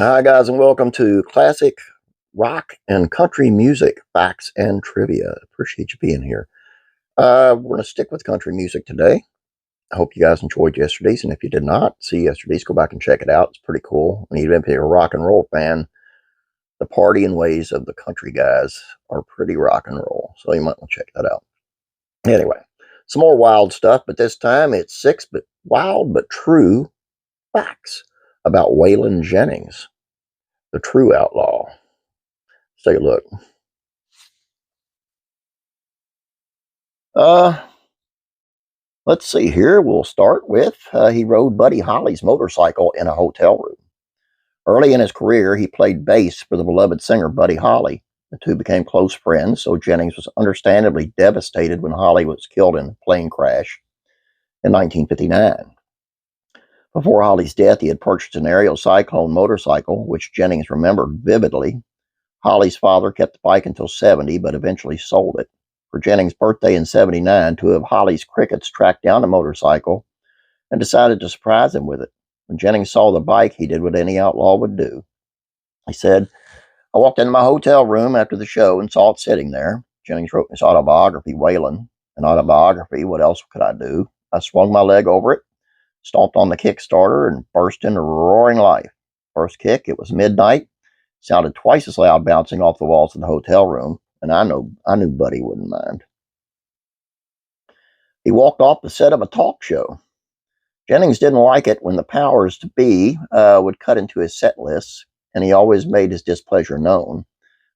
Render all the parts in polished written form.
Hi, guys, and welcome to Classic Rock and Country Music Facts and Trivia. Appreciate you being here. We're going to stick with country music today. I hope you guys enjoyed yesterday's, and if you did not see yesterday's, go back and check it out. It's pretty cool. And even if you're a rock and roll fan, the partying ways of the country guys are pretty rock and roll, so you might want to check that out. Anyway, some more wild stuff, but this time it's six wild but true facts about Waylon Jennings, the true outlaw. Let's take a look. Let's see here. We'll start with he rode Buddy Holly's motorcycle in a hotel room. Early in his career, he played bass for the beloved singer Buddy Holly. The two became close friends, so Jennings was understandably devastated when Holly was killed in a plane crash in 1959. Before Holly's death, he had purchased an Aerial Cyclone motorcycle, which Jennings remembered vividly. Holly's father kept the bike until 70, but eventually sold it. For Jennings' birthday in 79, two of Holly's crickets tracked down the motorcycle and decided to surprise him with it. When Jennings saw the bike, he did what any outlaw would do. He said, "I walked into my hotel room after the show and saw it sitting there." Jennings wrote in his autobiography, Waylon, an autobiography, what else could I do? I swung my leg over it, stomped on the Kickstarter, and burst into roaring life. First kick, it was midnight. Sounded twice as loud bouncing off the walls of the hotel room, and I knew Buddy wouldn't mind. He walked off the set of a talk show. Jennings didn't like it when the powers to be would cut into his set lists, and he always made his displeasure known.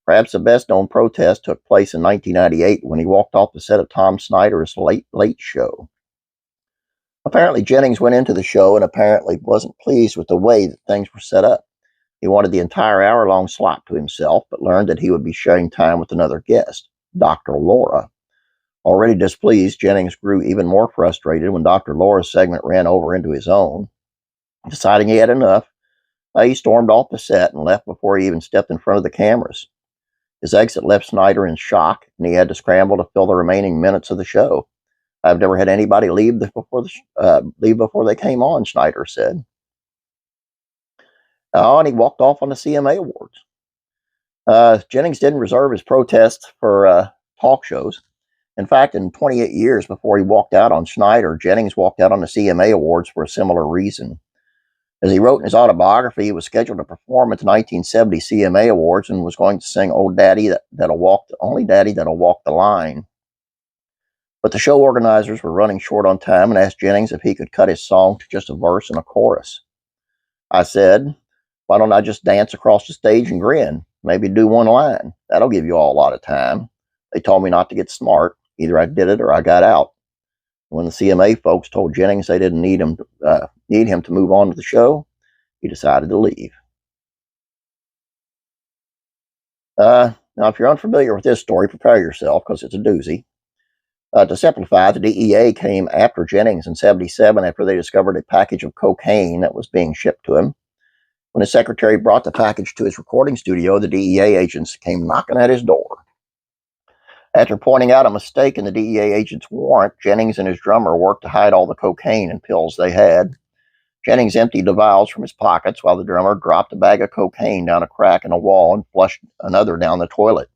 Perhaps the best-known protest took place in 1998 when he walked off the set of Tom Snyder's Late Late Show. Apparently, Jennings went into the show and apparently wasn't pleased with the way that things were set up. He wanted the entire hour-long slot to himself, but learned that he would be sharing time with another guest, Dr. Laura. Already displeased, Jennings grew even more frustrated when Dr. Laura's segment ran over into his own. Deciding he had enough, he stormed off the set and left before he even stepped in front of the cameras. His exit left Snyder in shock, and he had to scramble to fill the remaining minutes of the show. "I've never had anybody leave before they came on," Snyder said. And he walked off on the CMA Awards. Jennings didn't reserve his protests for talk shows. In fact, in 28 years before he walked out on Snyder, Jennings walked out on the CMA Awards for a similar reason. As he wrote in his autobiography, he was scheduled to perform at the 1970 CMA Awards and was going to sing "Old Daddy Only Daddy That'll Walk the Line." But the show organizers were running short on time and asked Jennings if he could cut his song to just a verse and a chorus. "I said, why don't I just dance across the stage and grin? Maybe do one line. That'll give you all a lot of time. They told me not to get smart. Either I did it or I got out." When the CMA folks told Jennings they didn't need him to move on to the show, he decided to leave. Now, if you're unfamiliar with this story, prepare yourself because it's a doozy. To simplify, the DEA came after Jennings in 1977 after they discovered a package of cocaine that was being shipped to him. When his secretary brought the package to his recording studio, the DEA agents came knocking at his door. After pointing out a mistake in the DEA agent's warrant, Jennings and his drummer worked to hide all the cocaine and pills they had. Jennings emptied the vials from his pockets while the drummer dropped a bag of cocaine down a crack in a wall and flushed another down the toilet.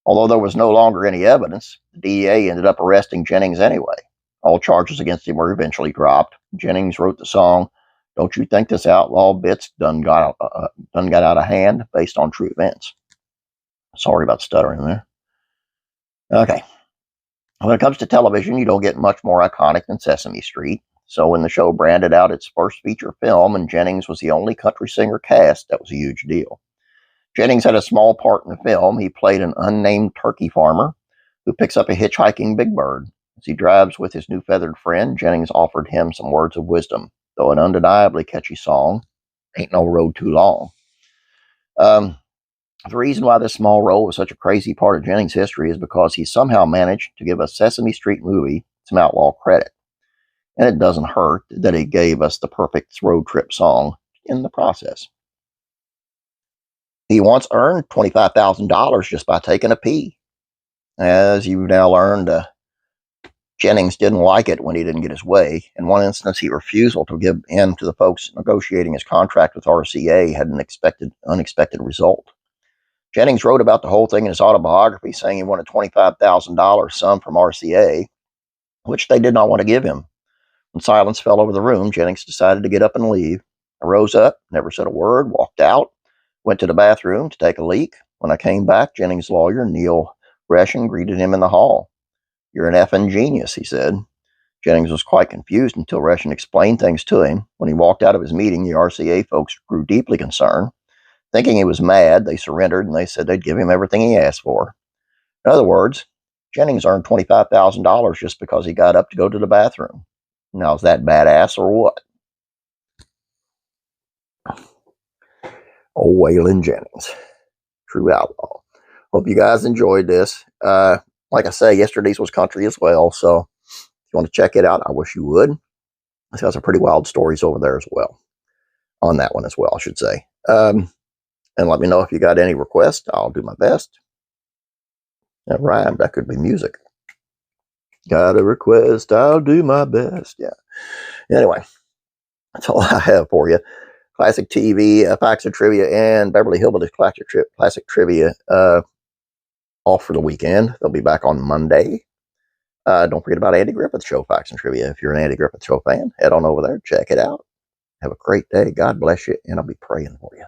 Although there was no longer any evidence, the DEA ended up arresting Jennings anyway. All charges against him were eventually dropped. Jennings wrote the song "Don't You Think This Outlaw Bit's Done Got Out of Hand," based on true events. Sorry about stuttering there. Okay. When it comes to television, you don't get much more iconic than Sesame Street. So when the show branded out its first feature film and Jennings was the only country singer cast, that was a huge deal. Jennings had a small part in the film. He played an unnamed turkey farmer who picks up a hitchhiking big bird. As he drives with his new feathered friend, Jennings offered him some words of wisdom, though an undeniably catchy song, "Ain't No Road Too Long." The reason why this small role was such a crazy part of Jennings' history is because he somehow managed to give a Sesame Street movie some outlaw credit. And it doesn't hurt that he gave us the perfect road trip song in the process. He once earned $25,000 just by taking a pee. As you've now learned, Jennings didn't like it when he didn't get his way. In one instance, he refusal to give in to the folks negotiating his contract with RCA had an unexpected result. Jennings wrote about the whole thing in his autobiography, saying he wanted $25,000 sum from RCA, which they did not want to give him. When silence fell over the room, Jennings decided to get up and leave. I rose up, never said a word, walked out, went to the bathroom to take a leak. When I came back, Jennings' lawyer, Neil Reshen, greeted him in the hall. "You're an effing genius," he said. Jennings was quite confused until Reshen explained things to him. When he walked out of his meeting, the RCA folks grew deeply concerned. Thinking he was mad, they surrendered and they said they'd give him everything he asked for. In other words, Jennings earned $25,000 just because he got up to go to the bathroom. Now, is that badass or what? Oh, Waylon Jennings, true outlaw. Hope you guys enjoyed this. Like I say, yesterday's was country as well, so if you want to check it out, I wish you would. It's got some pretty wild stories over there as well. On that one as well, I should say. And let me know if you got any requests. I'll do my best. That rhymed. That could be music. Got a request. I'll do my best. Yeah. Anyway, that's all I have for you. Classic TV, Facts and Trivia, and Beverly Hillbillies Classic Trivia off for the weekend. They'll be back on Monday. Don't forget about Andy Griffith Show, Facts and Trivia. If you're an Andy Griffith Show fan, head on over there. Check it out. Have a great day. God bless you, and I'll be praying for you.